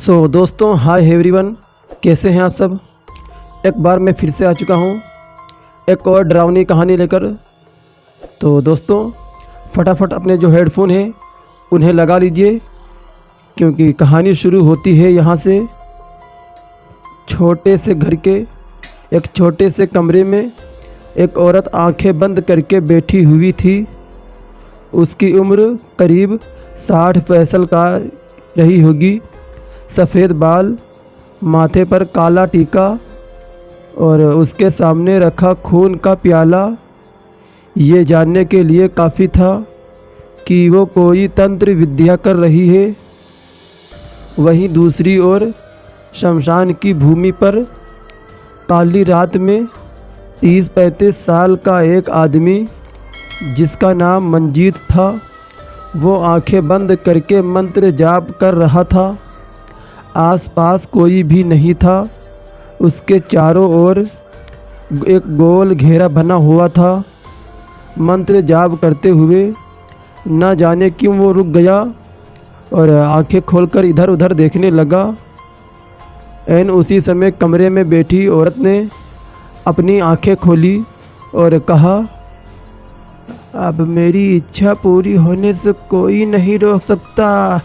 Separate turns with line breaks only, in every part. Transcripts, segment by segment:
दोस्तों, hi everyone, कैसे हैं आप सब। एक बार मैं फिर से आ चुका हूं एक और डरावनी कहानी लेकर। तो दोस्तों, फटाफट अपने जो हेडफोन हैं उन्हें लगा लीजिए, क्योंकि कहानी शुरू होती है यहाँ से। छोटे से घर के एक छोटे से कमरे में एक औरत आंखें बंद करके बैठी हुई थी। उसकी उम्र करीब 60 साल का रही होगी। सफ़ेद बाल, माथे पर काला टीका और उसके सामने रखा खून का प्याला ये जानने के लिए काफ़ी था कि वो कोई तंत्र विद्या कर रही है। वहीं दूसरी ओर शमशान की भूमि पर काली रात में 30-35 साल का एक आदमी, जिसका नाम मंजीत था, वो आंखें बंद करके मंत्र जाप कर रहा था। आसपास कोई भी नहीं था। उसके चारों ओर एक गोल घेरा बना हुआ था। मंत्र जाप करते हुए न जाने क्यों वो रुक गया और आंखें खोलकर इधर उधर देखने लगा। ऐन उसी समय कमरे में बैठी औरत ने अपनी आंखें खोली और कहा, अब मेरी इच्छा पूरी होने से कोई नहीं रोक सकता।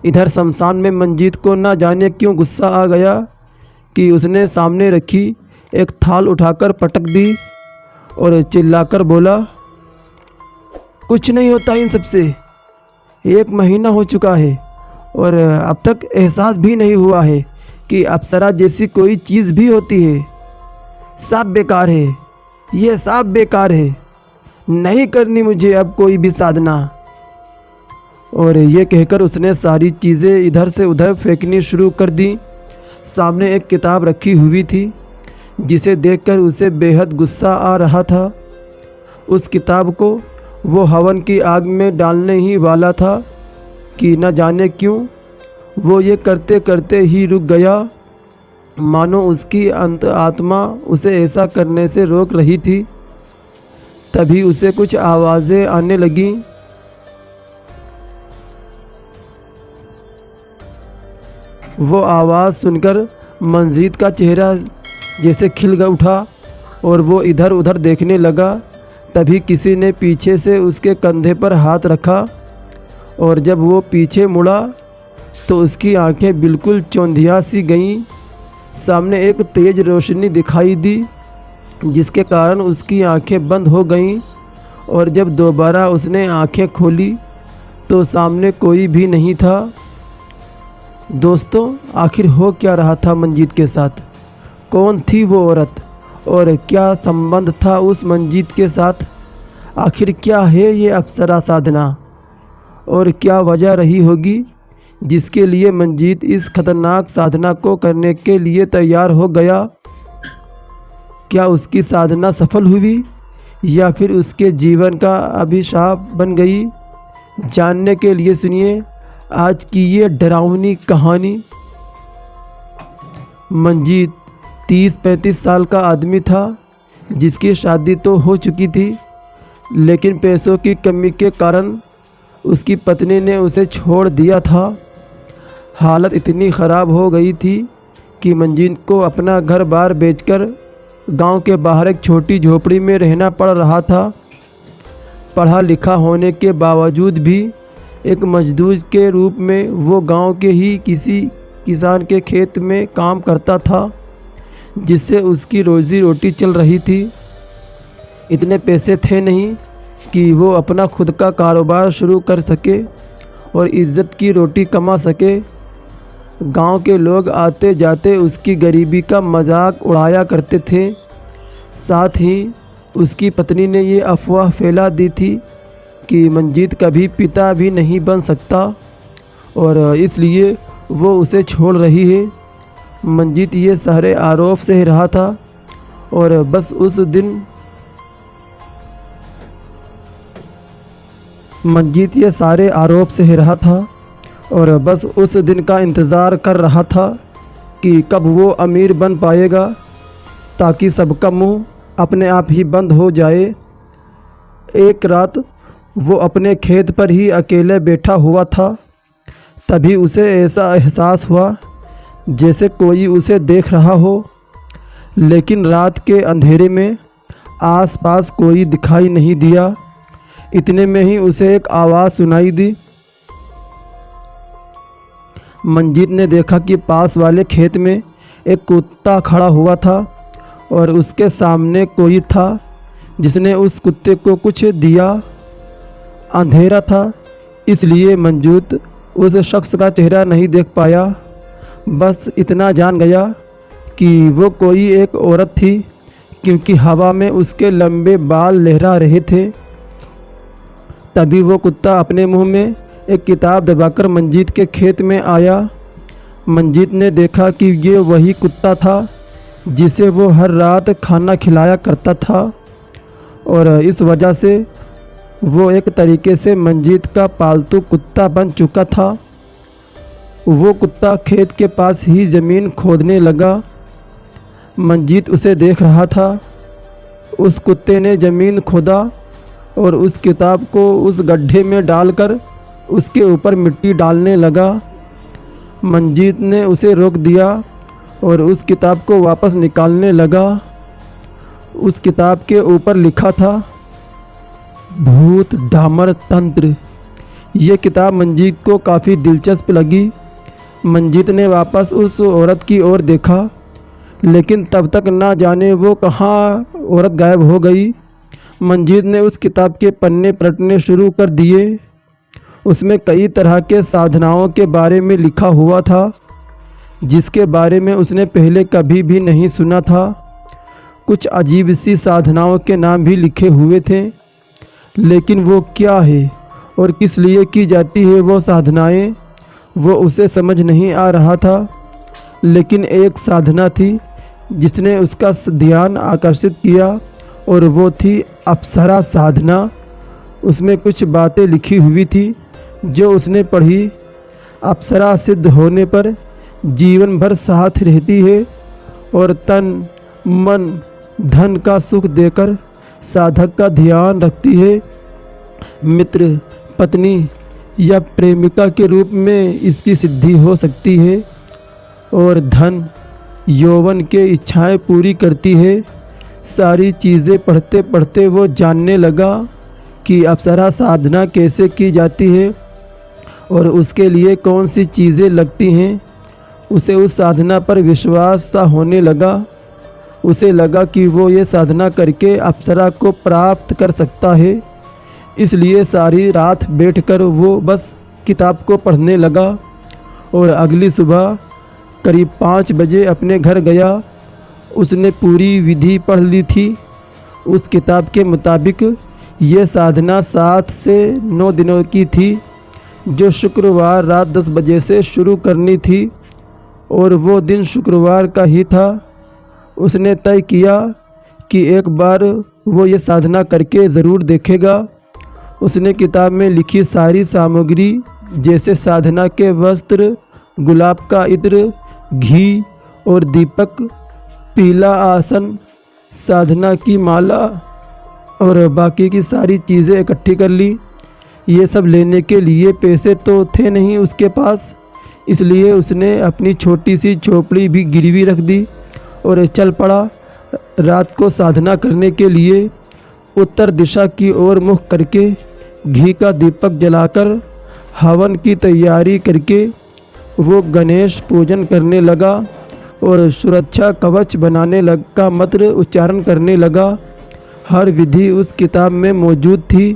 इधर शमशान में मंजीत को न जाने क्यों गुस्सा आ गया कि उसने सामने रखी एक थाल उठाकर पटक दी और चिल्लाकर बोला, कुछ नहीं होता इन सबसे। 1 महीना हो चुका है और अब तक एहसास भी नहीं हुआ है कि अप्सरा जैसी कोई चीज़ भी होती है। सब बेकार है, ये सब बेकार है। नहीं करनी मुझे अब कोई भी साधना। और ये कहकर उसने सारी चीज़ें इधर से उधर फेंकनी शुरू कर दी। सामने एक किताब रखी हुई थी जिसे देखकर उसे बेहद गुस्सा आ रहा था। उस किताब को वो हवन की आग में डालने ही वाला था कि न जाने क्यों वो ये करते करते ही रुक गया, मानो उसकी अंत आत्मा उसे ऐसा करने से रोक रही थी। तभी उसे कुछ आवाज़ें आने लगीं। वो आवाज़ सुनकर मंजीत का चेहरा जैसे खिल उठा और वो इधर उधर देखने लगा। तभी किसी ने पीछे से उसके कंधे पर हाथ रखा और जब वो पीछे मुड़ा तो उसकी आंखें बिल्कुल चौंधिया सी गईं। सामने एक तेज़ रोशनी दिखाई दी जिसके कारण उसकी आंखें बंद हो गईं और जब दोबारा उसने आंखें खोली तो सामने कोई भी नहीं था। दोस्तों, आखिर हो क्या रहा था मंजीत के साथ? कौन थी वो औरत और क्या संबंध था उस मंजीत के साथ? आखिर क्या है ये अप्सरा साधना और क्या वजह रही होगी जिसके लिए मंजीत इस खतरनाक साधना को करने के लिए तैयार हो गया? क्या उसकी साधना सफल हुई या फिर उसके जीवन का अभिशाप बन गई? जानने के लिए सुनिए आज की ये डरावनी कहानी। मंजीत 30-35 साल का आदमी था जिसकी शादी तो हो चुकी थी, लेकिन पैसों की कमी के कारण उसकी पत्नी ने उसे छोड़ दिया था। हालत इतनी ख़राब हो गई थी कि मंजीत को अपना घर बार बेचकर गांव के बाहर एक छोटी झोपड़ी में रहना पड़ रहा था। पढ़ा लिखा होने के बावजूद भी एक मजदूर के रूप में वो गांव के ही किसी किसान के खेत में काम करता था, जिससे उसकी रोज़ी रोटी चल रही थी। इतने पैसे थे नहीं कि वो अपना खुद का कारोबार शुरू कर सके और इज़्ज़त की रोटी कमा सके। गांव के लोग आते जाते उसकी गरीबी का मजाक उड़ाया करते थे। साथ ही उसकी पत्नी ने ये अफवाह फैला दी थी कि मंजीत कभी पिता भी नहीं बन सकता और इसलिए वो उसे छोड़ रही है। मंजीत ये सारे आरोप सह रहा था और बस उस दिन मंजीत ये सारे आरोप सह रहा था और बस उस दिन का इंतज़ार कर रहा था कि कब वो अमीर बन पाएगा ताकि सबका मुंह अपने आप ही बंद हो जाए। एक रात वो अपने खेत पर ही अकेले बैठा हुआ था तभी उसे ऐसा एहसास हुआ जैसे कोई उसे देख रहा हो, लेकिन रात के अंधेरे में आसपास कोई दिखाई नहीं दिया। इतने में ही उसे एक आवाज़ सुनाई दी। मंजीत ने देखा कि पास वाले खेत में एक कुत्ता खड़ा हुआ था और उसके सामने कोई था जिसने उस कुत्ते को कुछ दिया। अंधेरा था, इसलिए मंजीत उस शख्स का चेहरा नहीं देख पाया। बस इतना जान गया कि वो कोई एक औरत थी, क्योंकि हवा में उसके लंबे बाल लहरा रहे थे। तभी वो कुत्ता अपने मुंह में एक किताब दबाकर मंजीत के खेत में आया। मंजीत ने देखा कि ये वही कुत्ता था जिसे वो हर रात खाना खिलाया करता था, और इस वजह से वो एक तरीके से मंजीत का पालतू कुत्ता बन चुका था। वो कुत्ता खेत के पास ही ज़मीन खोदने लगा। मंजीत उसे देख रहा था। उस कुत्ते ने ज़मीन खोदा और उस किताब को उस गड्ढे में डालकर उसके ऊपर मिट्टी डालने लगा। मंजीत ने उसे रोक दिया और उस किताब को वापस निकालने लगा। उस किताब के ऊपर लिखा था, भूत डामर तंत्र। ये किताब मंजीत को काफ़ी दिलचस्प लगी। मंजीत ने वापस उस औरत की ओर देखा, लेकिन तब तक ना जाने वो कहाँ औरत गायब हो गई। मंजीत ने उस किताब के पन्ने पलटने शुरू कर दिए। उसमें कई तरह के साधनाओं के बारे में लिखा हुआ था, जिसके बारे में उसने पहले कभी भी नहीं सुना था। कुछ अजीब सी साधनाओं के नाम भी लिखे हुए थे, लेकिन वो क्या है और किस लिए की जाती है वो साधनाएं, वो उसे समझ नहीं आ रहा था। लेकिन एक साधना थी जिसने उसका ध्यान आकर्षित किया, और वो थी अप्सरा साधना। उसमें कुछ बातें लिखी हुई थी जो उसने पढ़ी। अप्सरा सिद्ध होने पर जीवन भर साथ रहती है और तन मन धन का सुख देकर साधक का ध्यान रखती है। मित्र, पत्नी या प्रेमिका के रूप में इसकी सिद्धि हो सकती है, और धन यौवन के इच्छाएं पूरी करती है। सारी चीज़ें पढ़ते पढ़ते वो जानने लगा कि अप्सरा साधना कैसे की जाती है और उसके लिए कौन सी चीज़ें लगती हैं। उसे उस साधना पर विश्वास सा होने लगा। उसे लगा कि वो ये साधना करके अप्सरा को प्राप्त कर सकता है। इसलिए सारी रात बैठकर वो बस किताब को पढ़ने लगा, और अगली सुबह करीब 5 बजे अपने घर गया। उसने पूरी विधि पढ़ ली थी। उस किताब के मुताबिक ये साधना 7 से 9 दिनों की थी, जो शुक्रवार रात 10 बजे से शुरू करनी थी, और वो दिन शुक्रवार का ही था। उसने तय किया कि एक बार वो ये साधना करके ज़रूर देखेगा। उसने किताब में लिखी सारी सामग्री, जैसे साधना के वस्त्र, गुलाब का इत्र, घी और दीपक, पीला आसन, साधना की माला और बाकी की सारी चीज़ें इकट्ठी कर ली। ये सब लेने के लिए पैसे तो थे नहीं उसके पास, इसलिए उसने अपनी छोटी सी झोपड़ी भी गिरवी रख दी और चल पड़ा रात को साधना करने के लिए। उत्तर दिशा की ओर मुख करके घी का दीपक जलाकर हवन की तैयारी करके वो गणेश पूजन करने लगा और सुरक्षा कवच बनाने का मंत्र उच्चारण करने लगा। हर विधि उस किताब में मौजूद थी।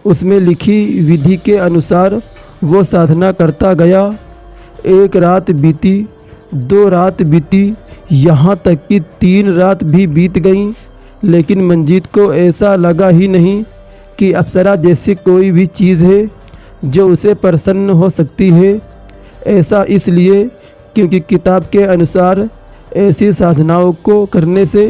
उसमें लिखी विधि के अनुसार वो साधना करता गया। 1 रात बीती, 2 रात बीती, यहाँ तक कि 3 रात भी बीत गईं, लेकिन मंजीत को ऐसा लगा ही नहीं कि अप्सरा जैसी कोई भी चीज़ है जो उसे प्रसन्न हो सकती है। ऐसा इसलिए क्योंकि किताब के अनुसार ऐसी साधनाओं को करने से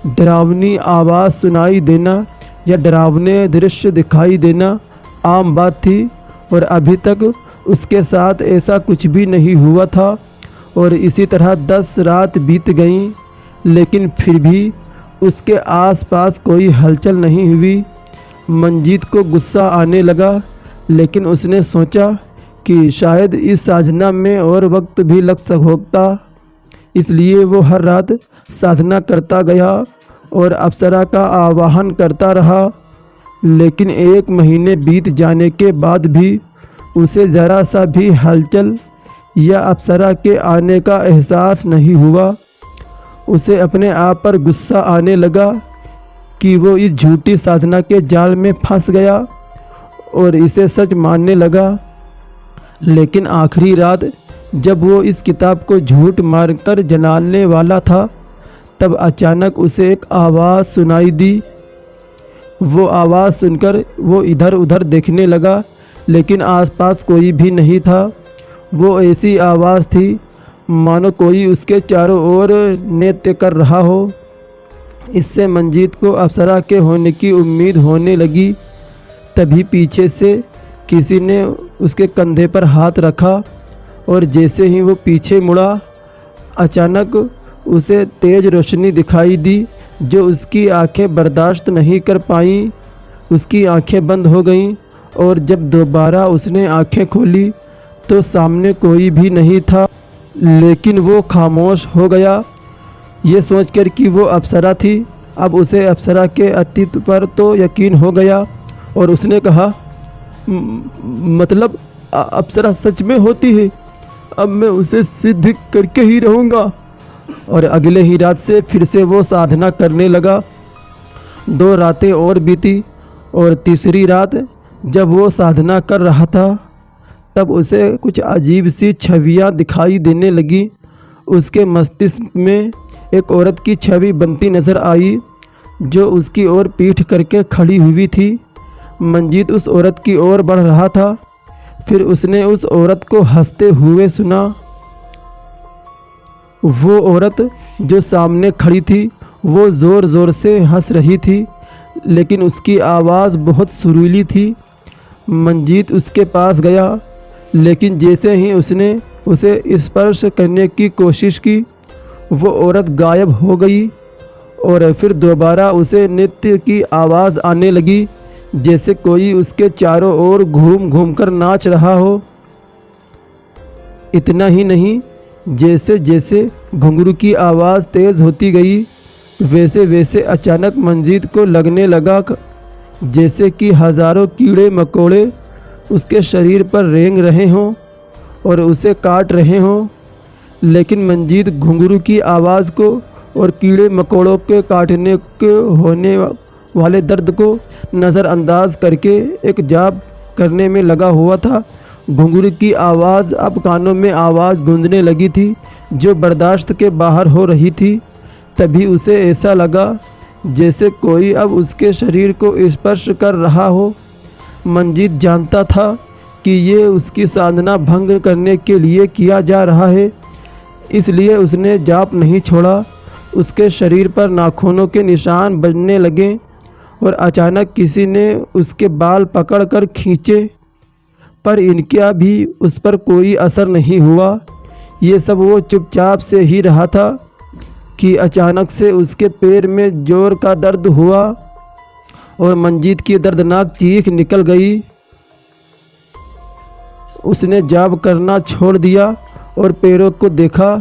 डरावनी आवाज़ सुनाई देना या डरावने दृश्य दिखाई देना आम बात थी, और अभी तक उसके साथ ऐसा कुछ भी नहीं हुआ था। और इसी तरह 10 रात बीत गईं, लेकिन फिर भी उसके आसपास कोई हलचल नहीं हुई। मंजीत को गुस्सा आने लगा, लेकिन उसने सोचा कि शायद इस साधना में और वक्त भी लग सकता, इसलिए वो हर रात साधना करता गया और अप्सरा का आवाहन करता रहा। लेकिन 1 महीने बीत जाने के बाद भी उसे ज़रा सा भी हलचल या अप्सरा के आने का एहसास नहीं हुआ। उसे अपने आप पर गुस्सा आने लगा कि वो इस झूठी साधना के जाल में फंस गया और इसे सच मानने लगा। लेकिन आखिरी रात जब वो इस किताब को झूठ मारकर जलाने वाला था, तब अचानक उसे एक आवाज़ सुनाई दी। वो आवाज़ सुनकर वो इधर उधर देखने लगा, लेकिन आसपास कोई भी नहीं था। वो ऐसी आवाज़ थी मानो कोई उसके चारों ओर नृत्य कर रहा हो। इससे मंजीत को अप्सरा के होने की उम्मीद होने लगी। तभी पीछे से किसी ने उसके कंधे पर हाथ रखा और जैसे ही वो पीछे मुड़ा, अचानक उसे तेज़ रोशनी दिखाई दी जो उसकी आंखें बर्दाश्त नहीं कर पाईं। उसकी आंखें बंद हो गईं और जब दोबारा उसने आंखें खोली तो सामने कोई भी नहीं था, लेकिन वो खामोश हो गया। ये सोचकर कि वो अप्सरा थी। अब उसे अप्सरा के अस्तित्व पर तो यकीन हो गया और उसने कहा, मतलब अप्सरा सच में होती है? अब मैं उसे सिद्ध करके ही रहूँगा। और अगले ही रात से फिर से वो साधना करने लगा। 2 रातें और बीती और तीसरी रात जब वो साधना कर रहा था, तब उसे कुछ अजीब सी छवियाँ दिखाई देने लगी। उसके मस्तिष्क में एक औरत की छवि बनती नज़र आई जो उसकी ओर पीठ करके खड़ी हुई थी। मंजीत उस औरत की ओर बढ़ रहा था। फिर उसने उस औरत को हंसते हुए सुना। वो औरत जो सामने खड़ी थी वो ज़ोर ज़ोर से हंस रही थी, लेकिन उसकी आवाज़ बहुत सुरीली थी। मंजीत उसके पास गया, लेकिन जैसे ही उसने उसे स्पर्श करने की कोशिश की, वो औरत गायब हो गई और फिर दोबारा उसे नृत्य की आवाज़ आने लगी, जैसे कोई उसके चारों ओर घूम घूम कर नाच रहा हो। इतना ही नहीं, जैसे जैसे घुंघरू की आवाज़ तेज़ होती गई, वैसे वैसे अचानक मंजीत को लगने लगा जैसे कि हज़ारों कीड़े मकोड़े उसके शरीर पर रेंग रहे हों और उसे काट रहे हों। लेकिन मंजीत घुंघरू की आवाज़ को और कीड़े मकोड़ों के काटने के होने वाले दर्द को नज़रअंदाज करके एक जाप करने में लगा हुआ था। घुंघरू की आवाज़ अब कानों में आवाज़ गूंजने लगी थी जो बर्दाश्त के बाहर हो रही थी। तभी उसे ऐसा लगा जैसे कोई अब उसके शरीर को स्पर्श कर रहा हो। मंजीत जानता था कि ये उसकी साधना भंग करने के लिए किया जा रहा है, इसलिए उसने जाप नहीं छोड़ा। उसके शरीर पर नाखूनों के निशान बनने लगे और अचानक किसी ने उसके बाल पकड़कर खींचे, पर इनका भी उस पर कोई असर नहीं हुआ। ये सब वो चुपचाप से ही रहा था कि अचानक से उसके पैर में जोर का दर्द हुआ और मंजीत की दर्दनाक चीख निकल गई। उसने जाप करना छोड़ दिया और पैरों को देखा।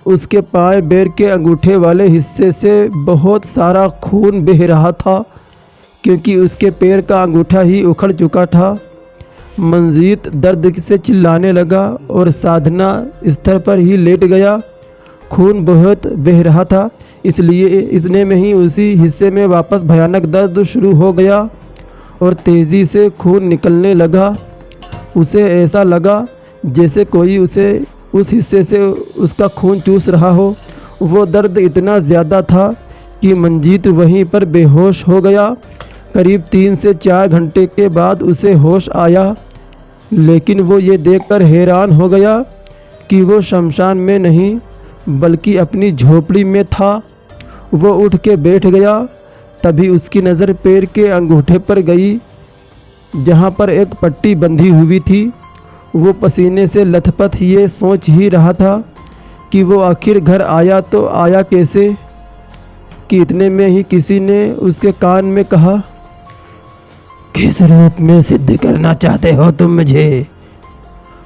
उसके पांव पैर के अंगूठे वाले हिस्से से बहुत सारा खून बह रहा था, क्योंकि उसके पैर का अंगूठा ही उखड़ चुका था। मंजीत दर्द से चिल्लाने लगा और साधना स्तर पर ही लेट गया। खून बहुत बह रहा था, इसलिए इतने में ही उसी हिस्से में वापस भयानक दर्द शुरू हो गया और तेज़ी से खून निकलने लगा। उसे ऐसा लगा जैसे कोई उसे उस हिस्से से उसका खून चूस रहा हो। वो दर्द इतना ज़्यादा था कि मंजीत वहीं पर बेहोश हो गया। करीब 3 से 4 घंटे के बाद उसे होश आया, लेकिन वो ये देखकर हैरान हो गया कि वो शमशान में नहीं बल्कि अपनी झोपड़ी में था। वो उठ के बैठ गया। तभी उसकी नज़र पैर के अंगूठे पर गई, जहाँ पर एक पट्टी बंधी हुई थी। वो पसीने से लथपथ ये सोच ही रहा था कि वो आखिर घर आया तो आया कैसे, कि इतने में ही किसी ने उसके कान में कहा, किस रूप में सिद्ध करना चाहते हो तुम मुझे?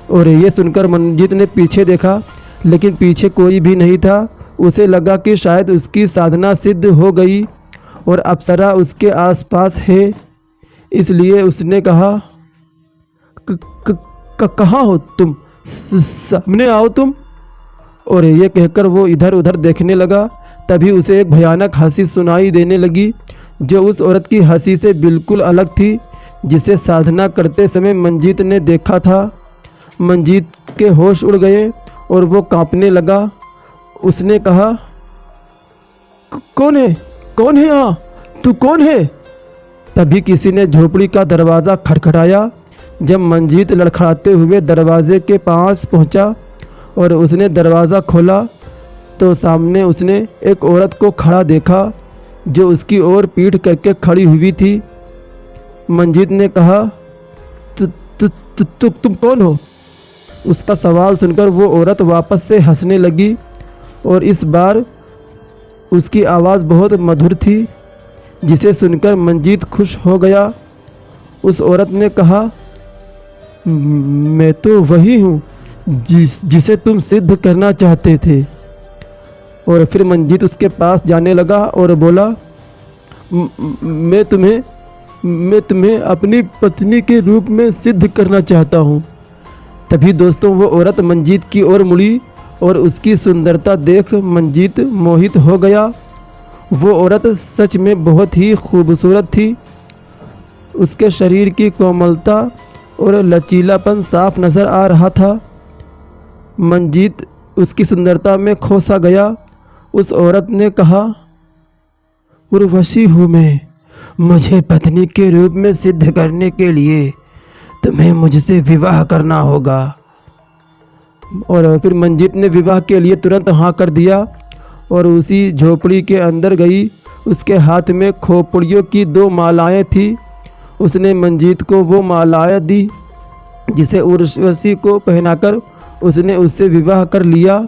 और ये सुनकर मंजीत ने पीछे देखा, लेकिन पीछे कोई भी नहीं था। उसे लगा कि शायद उसकी साधना सिद्ध हो गई और अप्सरा उसके आसपास है, इसलिए उसने कहा, कहाँ हो तुम? सामने आओ तुम। और ये कहकर वो इधर उधर देखने लगा। तभी उसे एक भयानक हंसी सुनाई देने लगी, जो उस औरत की हंसी से बिल्कुल अलग थी, जिसे साधना करते समय मंजीत ने देखा था। मंजीत के होश उड़ गए और वो कांपने लगा। उसने कहा, कौन है? कौन है यहाँ? तू कौन है? तभी किसी ने झोपड़ी का दरवाज़ा खटखटाया। जब मंजीत लड़खड़ाते हुए दरवाजे के पास पहुंचा और उसने दरवाज़ा खोला तो सामने उसने एक औरत को खड़ा देखा, जो उसकी ओर पीठ करके खड़ी हुई थी। मंजीत ने कहा, तुम कौन हो? उसका सवाल सुनकर वो औरत वापस से हंसने लगी और इस बार उसकी आवाज़ बहुत मधुर थी, जिसे सुनकर मंजीत खुश हो गया। उस औरत ने कहा, मैं तो वही हूँ जिसे तुम सिद्ध करना चाहते थे। और फिर मंजीत उसके पास जाने लगा और बोला, मैं तुम्हें अपनी पत्नी के रूप में सिद्ध करना चाहता हूँ। तभी दोस्तों वो औरत मंजीत की ओर मुड़ी और उसकी सुंदरता देख मंजीत मोहित हो गया। वो औरत सच में बहुत ही खूबसूरत थी। उसके शरीर की कोमलता और लचीलापन साफ नज़र आ रहा था। मंजीत उसकी सुंदरता में खो सा गया। उस औरत ने कहा, उर्वशी हूँ मैं, मुझे पत्नी के रूप में सिद्ध करने के लिए तुम्हें मुझसे विवाह करना होगा। और फिर मंजीत ने विवाह के लिए तुरंत हाँ कर दिया और उसी झोपड़ी के अंदर गई। उसके हाथ में खोपड़ियों की 2 मालाएं थी। उसने मंजीत को वो मालाएं दी, जिसे उर्वशी को पहनाकर उसने उससे विवाह कर लिया।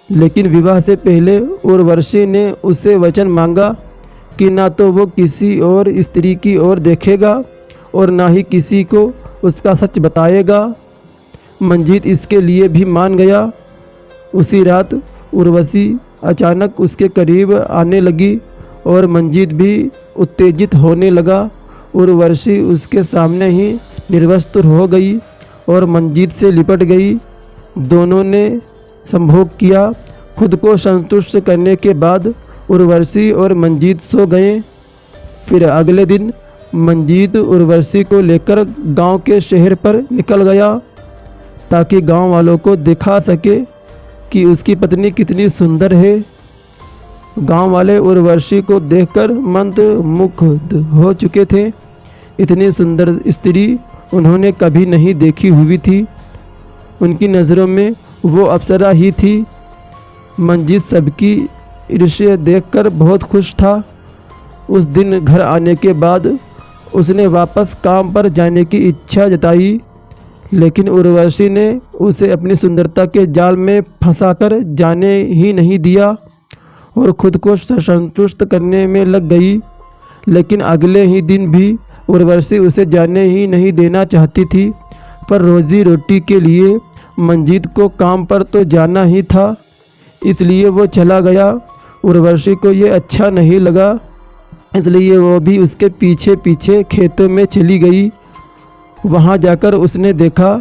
लेकिन विवाह से पहले उर्वशी ने उससे वचन मांगा कि ना तो वो किसी और स्त्री की ओर देखेगा और ना ही किसी को उसका सच बताएगा। मंजीत इसके लिए भी मान गया। उसी रात उर्वशी अचानक उसके करीब आने लगी और मंजीत भी उत्तेजित होने लगा। उर्वशी उसके सामने ही निर्वस्त्र हो गई और मंजीत से लिपट गई। दोनों ने संभोग किया। खुद को संतुष्ट करने के बाद उर्वशी और मंजीत सो गए। फिर अगले दिन मंजीत उर्वशी को लेकर गांव के शहर पर निकल गया, ताकि गांव वालों को दिखा सके कि उसकी पत्नी कितनी सुंदर है। गांव वाले उर्वशी को देखकर मंत्रमुग्ध हो चुके थे। इतनी सुंदर स्त्री उन्होंने कभी नहीं देखी हुई थी। उनकी नज़रों में वो अप्सरा ही थी। मंजीत सबकी ईर्ष्या देखकर बहुत खुश था। उस दिन घर आने के बाद उसने वापस काम पर जाने की इच्छा जताई, लेकिन उर्वशी ने उसे अपनी सुंदरता के जाल में फंसाकर जाने ही नहीं दिया और खुद को संतुष्ट करने में लग गई। लेकिन अगले ही दिन भी उर्वशी उसे जाने ही नहीं देना चाहती थी, पर रोज़ी रोटी के लिए मंजीत को काम पर तो जाना ही था, इसलिए वो चला गया। उर्वशी को ये अच्छा नहीं लगा, इसलिए वो भी उसके पीछे पीछे खेतों में चली गई। वहाँ जाकर उसने देखा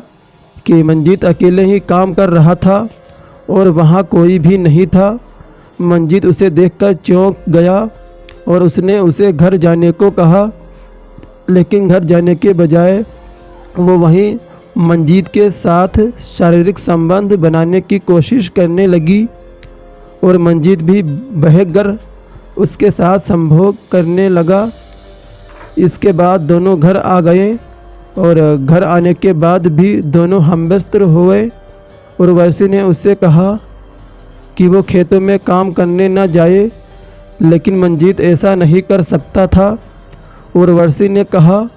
कि मंजीत अकेले ही काम कर रहा था और वहाँ कोई भी नहीं था। मंजीत उसे देखकर चौंक गया और उसने उसे घर जाने को कहा, लेकिन घर जाने के बजाय वो वहीं मंजीत के साथ शारीरिक संबंध बनाने की कोशिश करने लगी और मंजीत भी बहक कर उसके साथ संभोग करने लगा। इसके बाद दोनों घर आ गए और घर आने के बाद भी दोनों हमबस्तर हुए। उर्वशी ने उससे कहा कि वो खेतों में काम करने न जाए, लेकिन मंजीत ऐसा नहीं कर सकता था। उर्वशी ने कहा,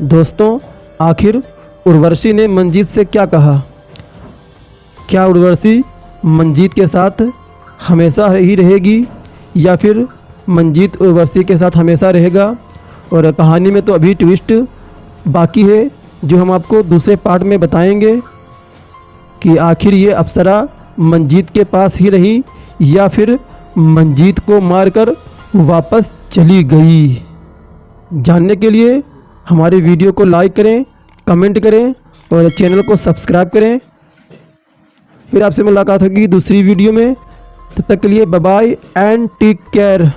दोस्तों, आखिर उर्वशी ने मंजीत से क्या कहा? क्या उर्वशी मंजीत के साथ हमेशा ही रहेगी या फिर मंजीत उर्वशी के साथ हमेशा रहेगा? और कहानी में तो अभी ट्विस्ट बाकी है, जो हम आपको दूसरे पार्ट में बताएंगे कि आखिर ये अप्सरा मंजीत के पास ही रही या फिर मंजीत को मारकर वापस चली गई। जानने के लिए हमारे वीडियो को लाइक करें, कमेंट करें और चैनल को सब्सक्राइब करें। फिर आपसे मुलाकात होगी दूसरी वीडियो में। तब तक के लिए bye bye and take care.